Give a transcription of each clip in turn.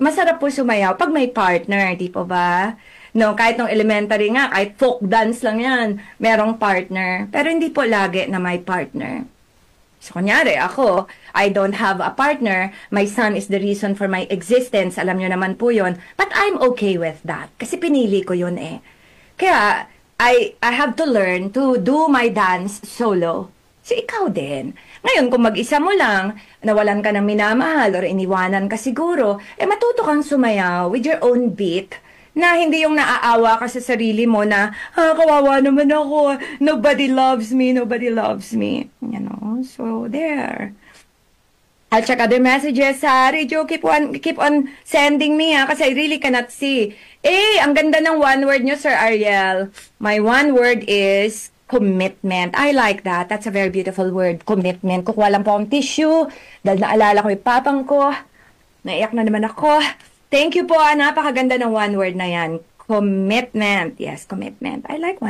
masarap po sumayaw pag may partner, di po ba? No, kahit nung elementary nga, kahit folk dance lang yan, merong partner. Pero hindi po lagi na may partner. So, kunyari, ako, I don't have a partner. My son is the reason for my existence. Alam nyo naman po yun. But I'm okay with that. Kasi pinili ko yun eh. Kaya, I have to learn to do my dance solo. So, ikaw din. Ngayon, kung mag-isa mo lang, nawalan ka ng minamahal or iniwanan ka siguro, matuto kang sumayaw with your own beat na hindi yung naaawa ka sa sarili mo na, kawawa naman ako, nobody loves me, nobody loves me. You know, so there. I'll check other messages sa radio. Keep on sending me kasi I really cannot see. Ang ganda ng one word nyo, Sir Ariel. My one word is commitment. I like that. That's a very beautiful word, commitment. Kukuha lang po akong tissue dahil naalala ko yung papang ko. Naiyak na naman ako. Thank you po, napakaganda ng one word na yan. Commitment. Yes, commitment. I like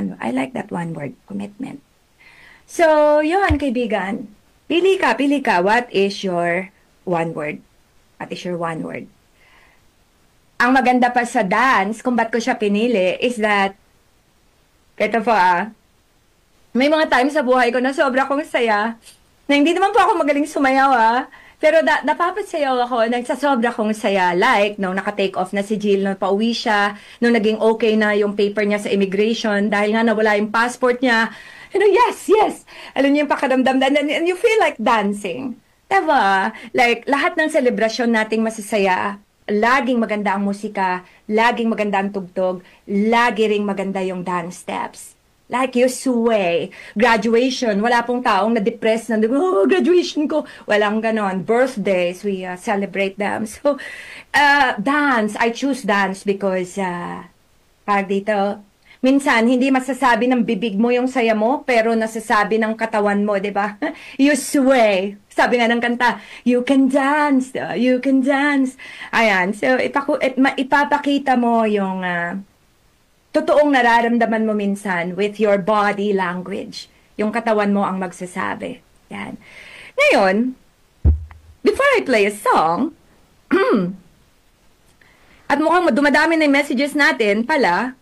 that one word, commitment. So, yun, kaibigan. Pili ka. What is your one word? What is your one word? Ang maganda pa sa dance, kung ba't ko siya pinili, is that, ito po may mga times sa buhay ko na sobra kong saya, na hindi naman po ako magaling sumayaw pero napapasayaw ako, nagsasobra kong saya. Like, nung naka-take off na si Jill, nung pauwi siya, nung naging okay na yung paper niya sa immigration, dahil nga nawala yung passport niya. You know, yes. Alam niyo yung pakaramdam, and you feel like dancing. Diba? Like, lahat ng selebrasyon nating masasaya, laging maganda ang musika, laging maganda ang tugtog, lagi ring maganda yung dance steps. Like you sway. Graduation, wala pong taong na-depress na, graduation ko. Walang ganon. Birthdays, we celebrate them. So, dance, I choose dance because, dito, minsan, hindi masasabi ng bibig mo yung saya mo, pero nasasabi ng katawan mo, di ba? You sway. Sabi nga ng kanta, you can dance, you can dance. Ayan, so ipapakita mo yung totoong nararamdaman mo minsan with your body language. Yung katawan mo ang magsasabi. Yan. Ngayon, before I play a song, at mukhang dumadami na yung messages natin pala.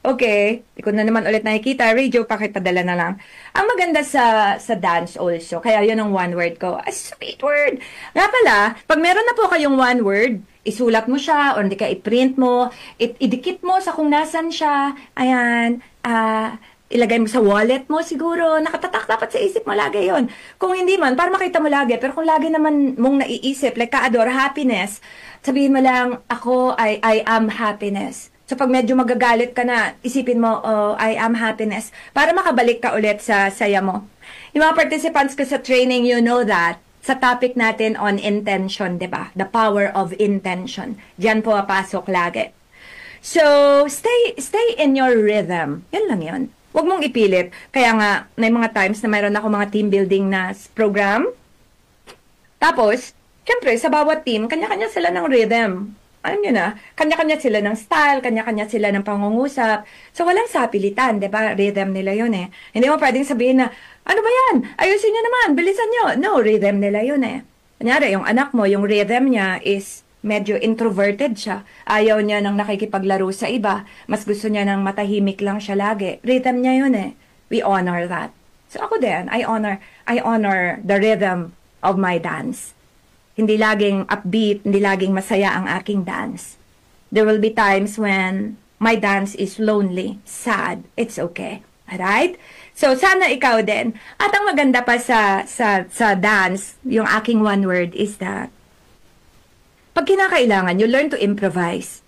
Okay. Di ko na naman ulit nakikita. Radio, pakipadala na lang. Ang maganda sa dance also, kaya yun ang one word ko. A sweet word. Nga pala, pag meron na po kayong one word, isulat mo siya, o hindi ka i-print mo, idikit mo sa kung nasan siya, ayan, ilagay mo sa wallet mo siguro, nakatatak dapat sa isip mo lagi yon. Kung hindi man, para makita mo lagi, pero kung lagi naman mong naiisip, like ka-adore, happiness, sabihin mo lang, I am happiness. So pag medyo magagalit ka na, isipin mo, I am happiness, para makabalik ka ulit sa saya mo. Yung mga participants ko sa training, you know that, sa topic natin on intention, di ba? The power of intention. Diyan po papasok lagi. So, stay in your rhythm. Yan lang yun. Huwag mong ipilit. Kaya nga, may mga times na mayroon ako mga team building na program. Tapos, syempre, sa bawat team, kanya-kanya sila ng rhythm. Alam nyo na, kanya-kanya sila ng style, kanya-kanya sila ng pangungusap. So, walang sapilitan, di ba? Rhythm nila yun eh. Hindi mo pwedeng sabihin na, ano ba yan? Ayusin nyo naman, bilisan nyo. No, rhythm nila yun eh. Kanyari, yung anak mo, yung rhythm niya is medyo introverted siya. Ayaw niya nang nakikipaglaro sa iba. Mas gusto niya nang matahimik lang siya lagi. Rhythm niya yun eh. We honor that. So ako din, I honor the rhythm of my dance. Hindi laging upbeat, hindi laging masaya ang aking dance. There will be times when my dance is lonely, sad. It's okay. Alright? So, sana ikaw din. At ang maganda pa sa dance, yung aking one word is that, pag kinakailangan, you learn to improvise.